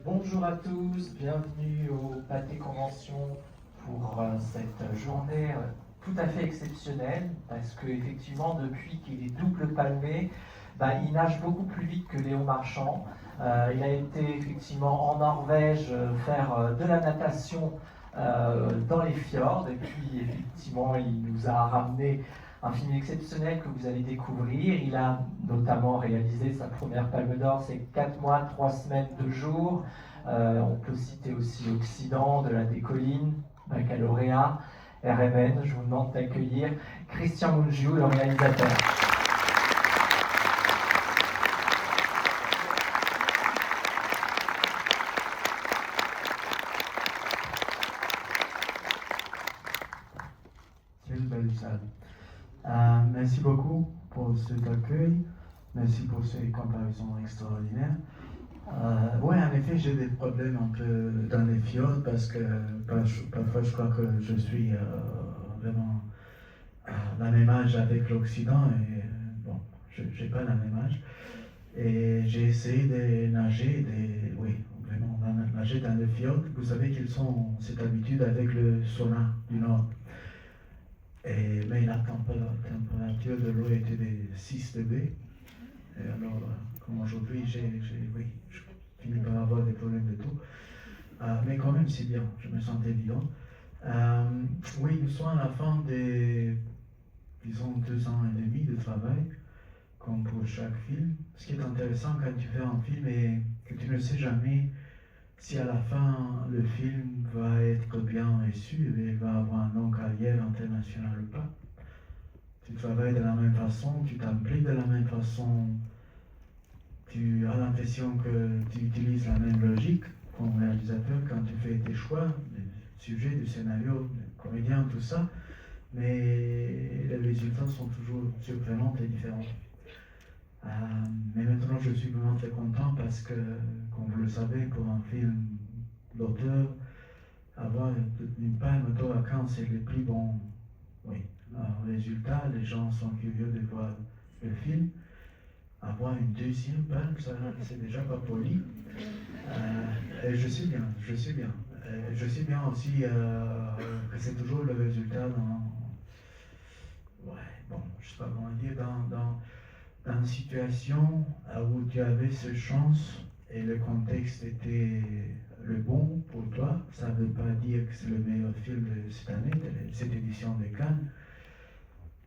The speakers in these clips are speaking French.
Bonjour à tous, bienvenue au Pâté Convention pour cette journée tout à fait exceptionnelle parce qu'effectivement depuis qu'il est double palmé, il nage beaucoup plus vite que Léo Marchand. Il a été effectivement en Norvège faire de la natation dans les fjords et puis effectivement il nous a ramené un film exceptionnel que vous allez découvrir. Il a notamment réalisé sa première Palme d'Or, c'est 4 mois, 3 semaines, 2 jours. On peut citer aussi Occident, de la Décolline, Baccalauréat, RMN. Je vous demande d'accueillir Christian Mungiu, le réalisateur. Quelle belle salle. Merci beaucoup pour cet accueil. Merci pour ces comparaisons extraordinaires. Oui, en effet, j'ai des problèmes un peu dans les fjords parce que parfois je crois que je suis vraiment à la même âge avec l'Occident et bon, je n'ai pas la même âge. Et j'ai essayé de nager, oui, vraiment nager dans les fjords. Vous savez qu'ils ont cette habitude avec le sauna du Nord. Mais la température de l'eau était de 6 degrés. Et alors, comme aujourd'hui, je finis par avoir des problèmes de tout. Mais quand même, c'est bien, je me sentais vivant. Oui, nous sommes à la fin des, disons, 2 ans et demi de travail, comme pour chaque film. Ce qui est intéressant quand tu fais un film est que tu ne sais jamais si à la fin le film va être bien reçu et va avoir une longue carrière internationale ou pas. Tu travailles de la même façon, tu t'impliques de la même façon, tu as l'impression que tu utilises la même logique comme réalisateur quand tu fais tes choix, des sujets, du scénario, des comédiens, tout ça, mais les résultats sont toujours surprenants et différents. Mais maintenant, je suis vraiment très content parce que, comme vous le savez, pour un film d'auteur, avoir une palme d'or à Cannes, c'est le plus bon résultat. Les gens sont curieux de voir le film. Avoir une deuxième palme, ça, c'est déjà pas poli. Et je sais bien. Je sais bien aussi que c'est toujours le résultat je sais pas comment dire, dans une situation où tu avais cette chance et le contexte était le bon pour toi. Ça ne veut pas dire que c'est le meilleur film de cette année, de cette édition de Cannes.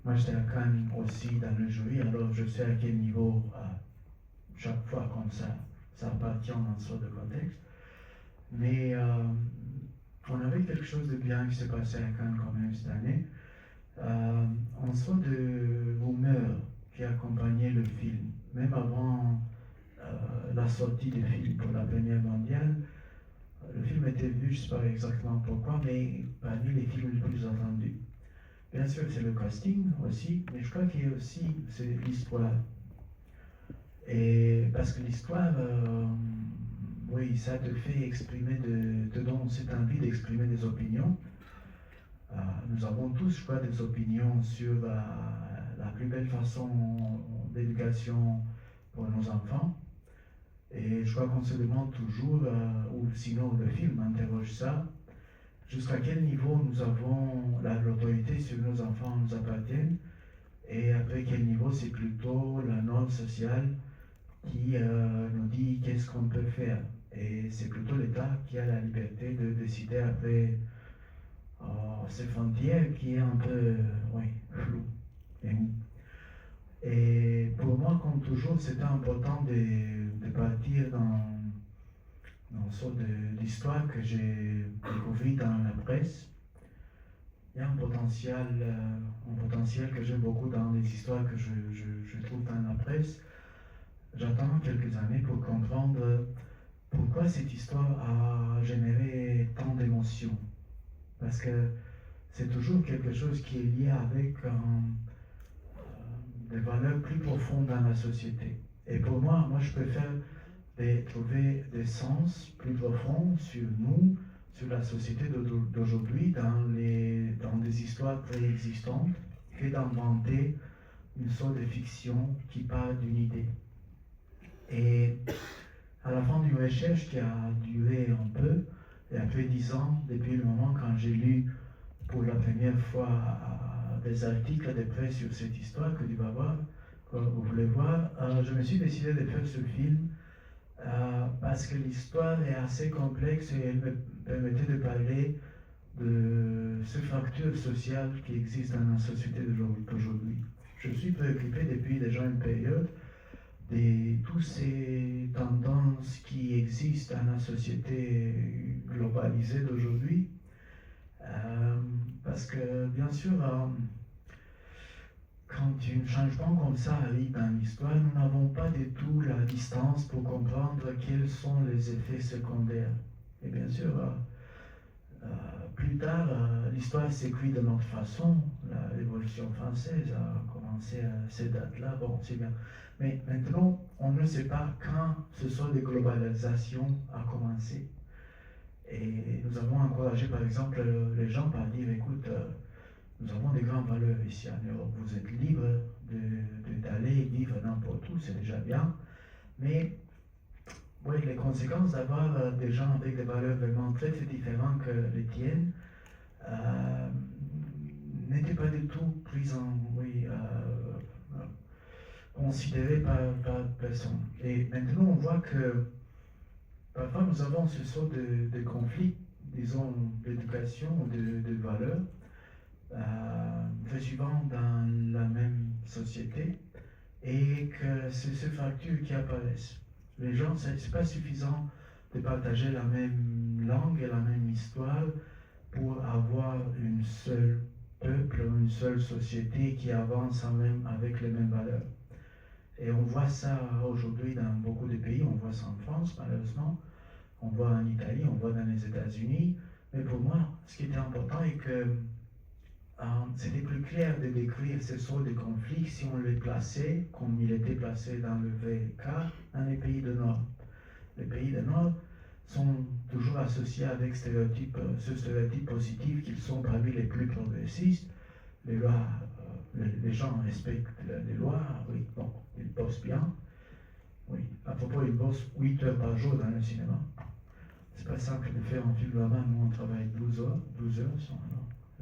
Moi, j'étais à Cannes aussi dans le jury, alors je sais à quel niveau, chaque fois comme ça appartient dans une sorte de contexte. Mais on avait quelque chose de bien qui s'est passé à Cannes quand même cette année. En sorte de humeur qui accompagnait le film, même avant la sortie du film pour la première mondiale. Le film était vu, je ne sais pas exactement pourquoi, mais parmi les films les plus attendus. Bien sûr, c'est le casting aussi, mais je crois qu'il y a aussi l'histoire. Et parce que l'histoire, oui, ça te fait exprimer, te donne cette envie d'exprimer des opinions. Nous avons tous, je crois, des opinions sur la plus belle façon d'éducation pour nos enfants. Et je crois qu'on se demande toujours, ou sinon le film interroge ça, jusqu'à quel niveau nous avons l'autorité sur nos enfants nous appartiennent, et après quel niveau c'est plutôt la norme sociale qui nous dit qu'est-ce qu'on peut faire. Et c'est plutôt l'État qui a la liberté de décider après ces frontières qui est un peu floue. Et pour moi, comme toujours, c'était important de partir dans une sorte d'histoire que j'ai découverte dans la presse. Il y a un potentiel que j'aime beaucoup dans les histoires que je trouve dans la presse. J'attends quelques années pour comprendre pourquoi cette histoire a généré tant d'émotions. Parce que c'est toujours quelque chose qui est lié avec des valeurs plus profondes dans la société. Et pour moi, je préfère trouver des sens plus profonds sur nous, sur la société d'aujourd'hui, dans des histoires préexistantes, que d'inventer une sorte de fiction qui part d'une idée. Et à la fin d'une recherche qui a duré un peu, et après 10 ans, depuis le moment quand j'ai lu pour la première fois des articles de presse sur cette histoire que tu vas voir, que vous voulez voir, je me suis décidé de faire ce film parce que l'histoire est assez complexe et elle me permettait de parler de ces fractures sociales qui existent dans la société d'aujourd'hui. Je suis préoccupé depuis déjà une période de toutes ces tendances qui existent dans la société globalisée d'aujourd'hui. Parce que, bien sûr, quand un changement comme ça arrive dans l'histoire, nous n'avons pas du tout la distance pour comprendre quels sont les effets secondaires. Et bien sûr, plus tard, l'histoire s'écrit de notre façon. La Révolution française a commencé à ces dates-là, bon, c'est bien. Mais maintenant, on ne sait pas quand ce sont les globalisations a commencé. Et nous avons encouragé, par exemple, les gens par dire, écoute, nous avons des grandes valeurs ici en Europe, vous êtes libre d'aller vivre n'importe où, c'est déjà bien. Mais oui, les conséquences d'avoir des gens avec des valeurs vraiment très, très différentes que les tiennes n'étaient pas du tout prises considérées par personne. Et maintenant, on voit que parfois nous avons ce sort de conflits, disons, d'éducation ou de valeurs, très souvent dans la même société, et que c'est ces fractures qui apparaissent. Les gens, ce n'est pas suffisant de partager la même langue et la même histoire pour avoir une seule peuple, une seule société qui avance avec les mêmes valeurs. Et on voit ça aujourd'hui dans beaucoup de pays, on voit ça en France malheureusement, on voit en Italie, on voit dans les États-Unis. Mais pour moi, ce qui était important est que c'était plus clair de décrire ces sortes de conflits si on les plaçait comme il était placé dans le VK dans les pays du Nord. Les pays du Nord sont toujours associés avec ce stéréotype positif qu'ils sont parmi les plus progressistes. Les lois, les gens respectent les lois, oui, bon, ils bossent bien. Oui, à propos, ils bossent 8 heures par jour dans le cinéma. C'est pas simple de faire un film là-bas, nous on travaille 12 heures.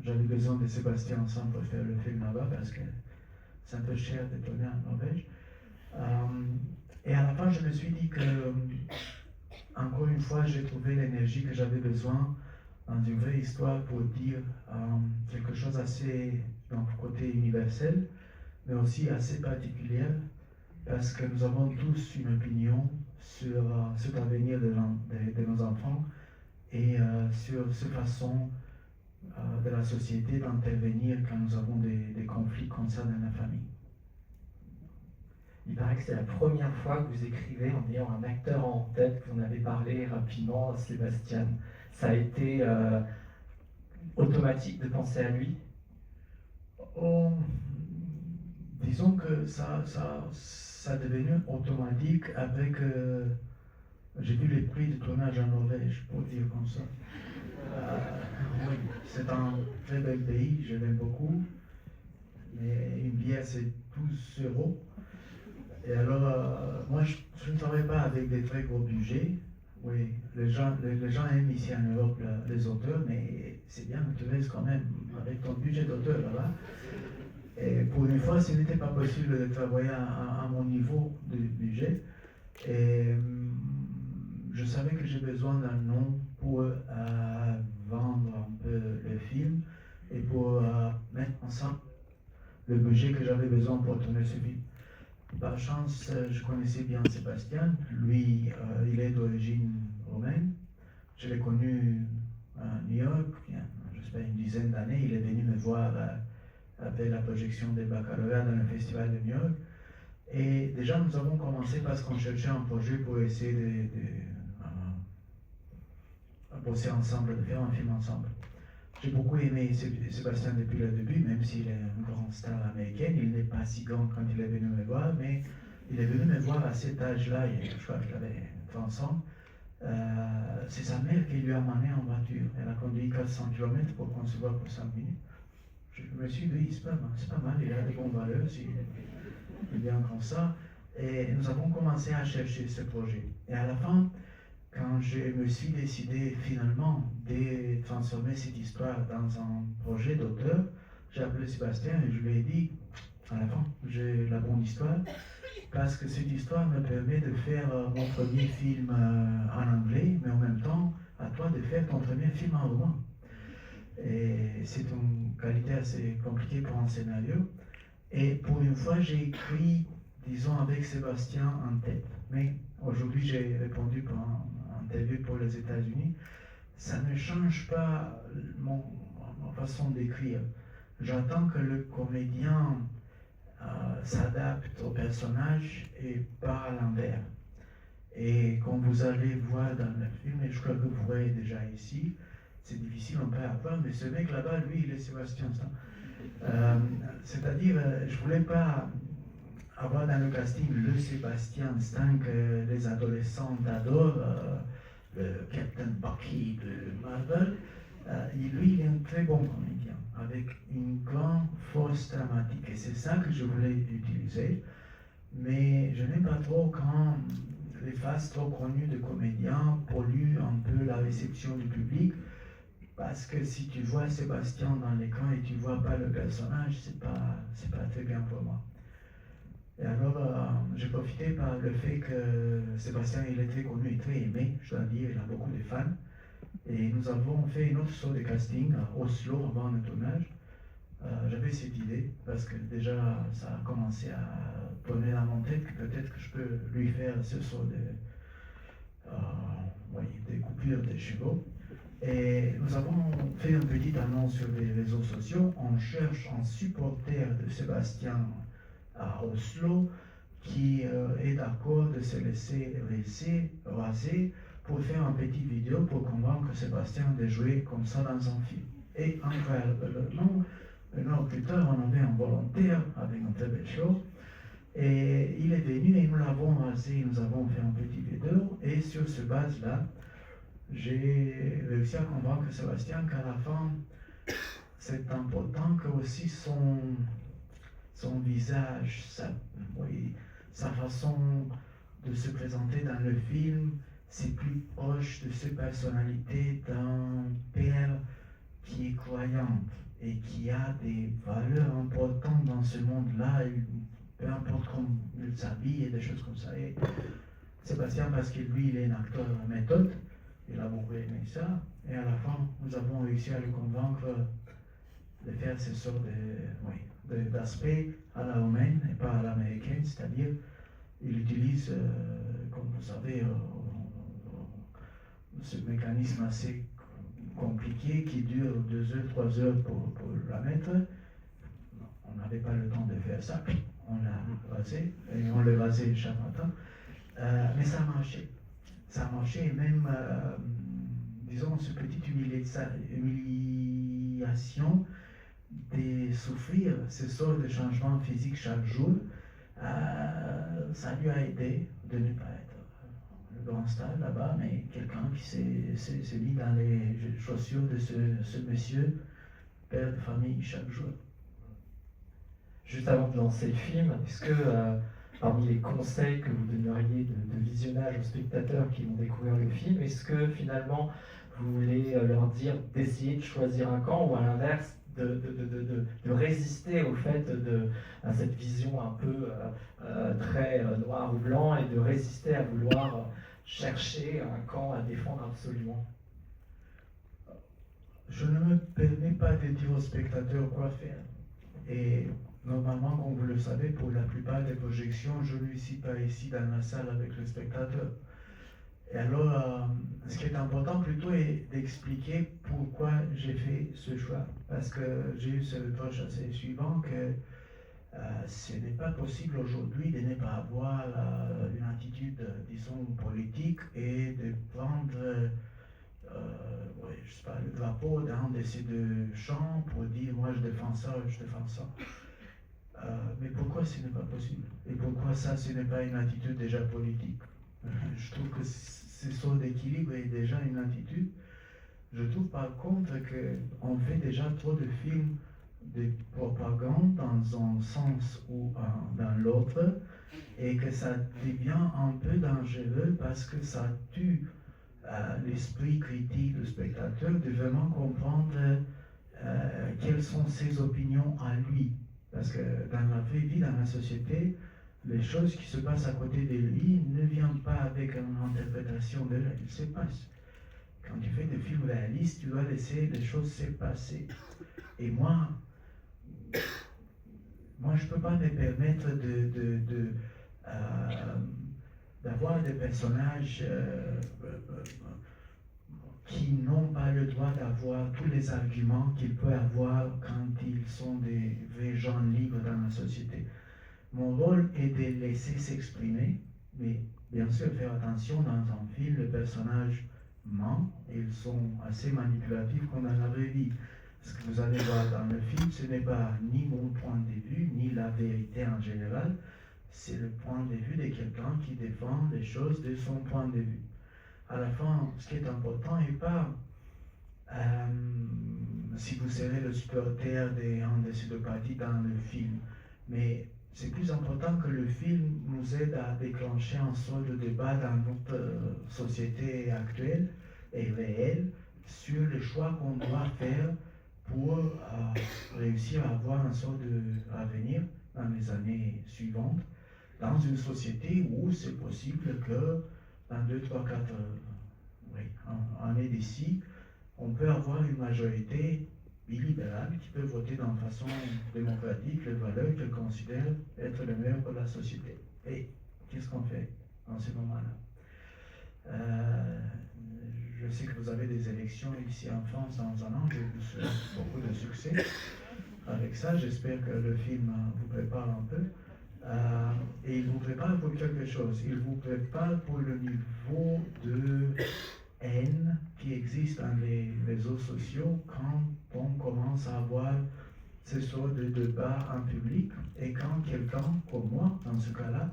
J'avais besoin de Sébastien ensemble pour faire le film là-bas parce que c'est un peu cher de tourner en Norvège. Et à la fin, je me suis dit que, encore une fois, j'ai trouvé l'énergie que j'avais besoin dans une vraie histoire pour dire quelque chose assez, donc, côté universel, mais aussi assez particulier, parce que nous avons tous une opinion sur l'avenir de nos enfants et sur cette façon de la société d'intervenir quand nous avons des conflits comme ça dans la famille. Il paraît que c'est la première fois que vous écrivez en ayant un acteur en tête, que vous en avez parlé rapidement, Sébastien. Ça a été automatique de penser à lui? Disons que ça est devenu automatique avec... j'ai vu les prix de tournage en Norvège, pour dire comme ça. Oui, c'est un très bel pays, je l'aime beaucoup. Mais une bière, c'est 12 euros. Et alors, moi, je ne travaille pas avec des très gros budgets. Oui, les gens aiment ici en Europe les auteurs, mais c'est bien que tu restes quand même avec ton budget d'auteur là-bas. Et pour une fois, ce n'était pas possible de travailler à mon niveau de budget. Et je savais que j'ai besoin d'un nom pour vendre un peu le film et pour mettre ensemble le budget que j'avais besoin pour tourner ce film. Par chance, je connaissais bien Sébastien. Lui, il est d'origine roumaine. Je l'ai connu à New York, il y a, j'espère, une dizaine d'années. Il est venu me voir après la projection des baccalauréats dans le festival de New York. Et déjà, nous avons commencé parce qu'on cherchait un projet pour essayer de bosser ensemble, de faire un film ensemble. J'ai beaucoup aimé Sébastien depuis le début, même s'il est une grande star américaine. Il n'est pas si grand quand il est venu me voir, mais il est venu me voir à cet âge-là, je crois qu'il avait 30 ans. C'est sa mère qui lui a amené en voiture. Elle a conduit 400 km pour qu'on se voit pour 5 minutes. Je me suis dit, c'est pas mal, il a des bonnes valeurs, il est bien comme ça. Et nous avons commencé à chercher ce projet. Et à la fin, quand je me suis décidé finalement de transformer cette histoire dans un projet d'auteur, j'ai appelé Sébastien et je lui ai dit, à la fin, j'ai la bonne histoire, parce que cette histoire me permet de faire mon premier film en anglais, mais en même temps, à toi de faire ton premier film en roman. Et c'est une qualité assez compliquée pour un scénario. Et pour une fois, j'ai écrit, disons, avec Sébastien en tête. Mais aujourd'hui, j'ai répondu pour un interview pour les États-Unis. Ça ne change pas ma façon d'écrire. J'attends que le comédien s'adapte au personnage et pas à l'envers. Et comme vous allez voir dans le film, et je crois que vous voyez déjà ici, c'est difficile un peu à voir, mais ce mec là-bas, lui, il est Sébastien Stan. C'est-à-dire, je voulais pas avoir dans le casting le Sébastien Stan que les adolescents adorent, le Captain Bucky de Marvel. Lui, il est un très bon comédien, avec une grande force dramatique, et c'est ça que je voulais utiliser. Mais je n'aime pas trop quand les faces trop connues de comédiens polluent un peu la réception du public, parce que si tu vois Sébastien dans l'écran et tu vois pas le personnage, c'est pas très bien pour moi. Et alors, j'ai profité par le fait que Sébastien, il est très connu et très aimé, je dois dire, il a beaucoup de fans. Et nous avons fait une autre sorte de casting à Oslo avant le tournage. J'avais cette idée, parce que déjà, ça a commencé à tourner dans mon tête, que peut-être que je peux lui faire ce sort des coupures de cheveux. Et nous avons fait une petite annonce sur les réseaux sociaux. On cherche un supporter de Sébastien à Oslo qui est d'accord de se laisser raser pour faire une petite vidéo pour convaincre Sébastien de jouer comme ça dans un film. Et incroyablement, une heure plus tard, on avait un volontaire avec un très bel show. Et il est venu et nous l'avons rasé, nous avons fait un petit vidéo. Et sur ce base-là, j'ai réussi à convaincre Sébastien qu'à la fin, c'est important que aussi son visage, sa façon de se présenter dans le film, c'est plus proche de cette personnalité d'un père qui est croyante et qui a des valeurs importantes dans ce monde-là, peu importe comment il s'habille et des choses comme ça. Et Sébastien, parce que lui, il est un acteur en méthode, il a beaucoup aimé ça, et à la fin, nous avons réussi à le convaincre de faire ce sort d'aspect à la romaine et pas à l'américaine, c'est-à-dire, il utilise, comme vous savez, ce mécanisme assez compliqué qui dure 2 heures, 3 heures pour la mettre. On n'avait pas le temps de faire ça, on l'a rasé, et on le rasait chaque matin, mais ça marchait. Ça marchait, et même, disons, cette petite humiliation de souffrir ce sort de changement physique chaque jour, ça lui a aidé de ne pas être le grand star là-bas, mais quelqu'un qui s'est mis dans les chaussures de ce monsieur, père de famille, chaque jour. Juste avant de lancer le film, est-ce que parmi les conseils que vous donneriez de visionnage aux spectateurs qui vont découvrir le film, est-ce que finalement vous voulez leur dire d'essayer de choisir un camp, ou à l'inverse de résister au fait à cette vision un peu très noir ou blanc, et de résister à vouloir chercher un camp à défendre absolument? Je ne me permets pas de dire aux spectateurs quoi faire. Et normalement, comme vous le savez, pour la plupart des projections, je ne suis pas ici dans la salle avec le spectateur. Et alors, ce qui est important plutôt est d'expliquer pourquoi j'ai fait ce choix. Parce que j'ai eu ce reproche assez suivant que ce n'est pas possible aujourd'hui de ne pas avoir une attitude, disons, politique et de prendre je sais pas, le drapeau d'un de ces deux champs pour dire moi je défends ça, je défends ça. Mais pourquoi ce n'est pas possible? Et pourquoi ça, ce n'est pas une attitude déjà politique? Je trouve que ce sort d'équilibre est déjà une attitude. Je trouve par contre qu'on fait déjà trop de films de propagande dans un sens ou dans l'autre, et que ça devient un peu dangereux parce que ça tue l'esprit critique du spectateur de vraiment comprendre quelles sont ses opinions à lui. Parce que dans la vraie vie, dans la société, les choses qui se passent à côté de lui ne viennent pas avec une interprétation de il se passe. Quand tu fais des films réalistes, tu dois laisser les choses se passer. Et moi je ne peux pas me permettre d'avoir des personnages qui n'ont pas le droit d'avoir tous les arguments qu'ils peuvent avoir quand ils sont des vrais gens libres dans la société. Mon rôle est de laisser s'exprimer, mais bien sûr faire attention dans un film, le personnage ment, ils sont assez manipulatifs comme dans la vraie vie. Ce que vous allez voir dans le film, ce n'est pas ni mon point de vue, ni la vérité en général, c'est le point de vue de quelqu'un qui défend les choses de son point de vue. À la fin, ce qui est important n'est pas si vous serez le supporter d'un de ces deux parties dans le film, mais c'est plus important que le film nous aide à déclencher un sort de débat dans notre société actuelle et réelle sur les choix qu'on doit faire pour réussir à avoir un sort d'avenir dans les années suivantes, dans une société où c'est possible que dans 2, 3, 4 années d'ici, on peut avoir une majorité illibérale qui peut voter d'une façon démocratique les valeurs qu'elle considère être les meilleures pour la société. Et qu'est-ce qu'on fait dans ce moment-là? Je sais que vous avez des élections ici en France dans un an, je vous souhaite beaucoup de succès avec ça. J'espère que le film vous prépare un peu. Et il vous prépare pour quelque chose. Il vous prépare pour le niveau de haine qui existe dans les réseaux sociaux quand on commence à avoir ce sort de débat en public et quand quelqu'un comme moi, dans ce cas-là,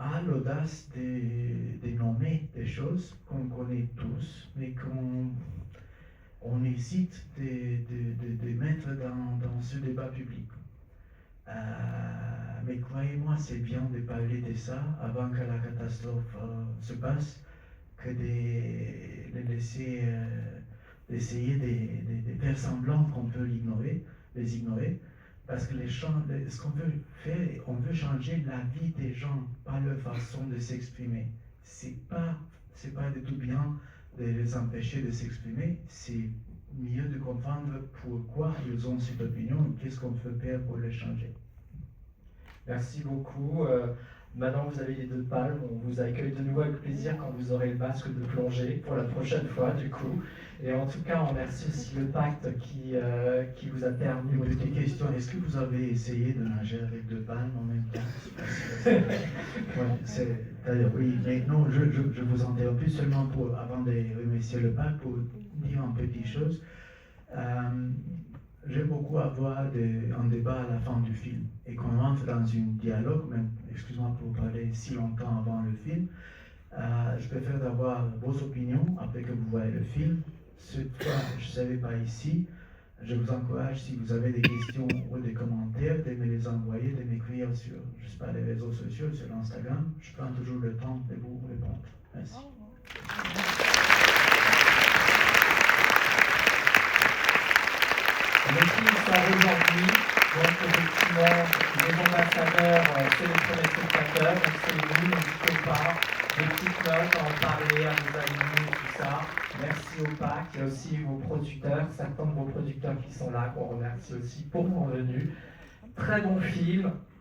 a l'audace de nommer des choses qu'on connaît tous, mais qu'on hésite de mettre dans ce débat public. Mais croyez-moi, c'est bien de parler de ça avant que la catastrophe se passe, que d'essayer de faire semblant qu'on peut les ignorer, parce que ce qu'on veut faire, on veut changer la vie des gens, pas leur façon de s'exprimer. C'est pas du tout bien de les empêcher de s'exprimer, c'est mieux de comprendre pourquoi ils ont cette opinion et qu'est-ce qu'on peut faire pour les changer. Merci beaucoup. Maintenant vous avez les 2 palmes, on vous accueille de nouveau avec plaisir quand vous aurez le masque de plongée pour la prochaine fois du coup. Et en tout cas, on remercie aussi le pacte qui vous a permis. Une petite question, est-ce que vous avez essayé de nager avec 2 palmes en même temps? Oui, mais non, je vous interromps plus seulement avant de remercier le pacte pour dire une petite chose. J'aime beaucoup avoir un débat à la fin du film et qu'on entre dans un dialogue, même, excuse-moi pour parler si longtemps avant le film. Je préfère d'avoir vos opinions après que vous voyez le film. Cette fois, je ne savais pas ici. Je vous encourage, si vous avez des questions ou des commentaires, de me les envoyer, de m'écrire sur, je sais pas, les réseaux sociaux, sur Instagram. Je prends toujours le temps de vous répondre. Merci. Le film sort aujourd'hui, donc effectivement, les ambassadeurs, c'est les premiers spectateurs, donc c'est vous, n'hésitez pas, des petites notes, à en parler, à vos amis, tout ça. Merci au PAC, il y a aussi vos producteurs, certains de vos producteurs qui sont là, qu'on remercie aussi pour leur venue. Très bon film.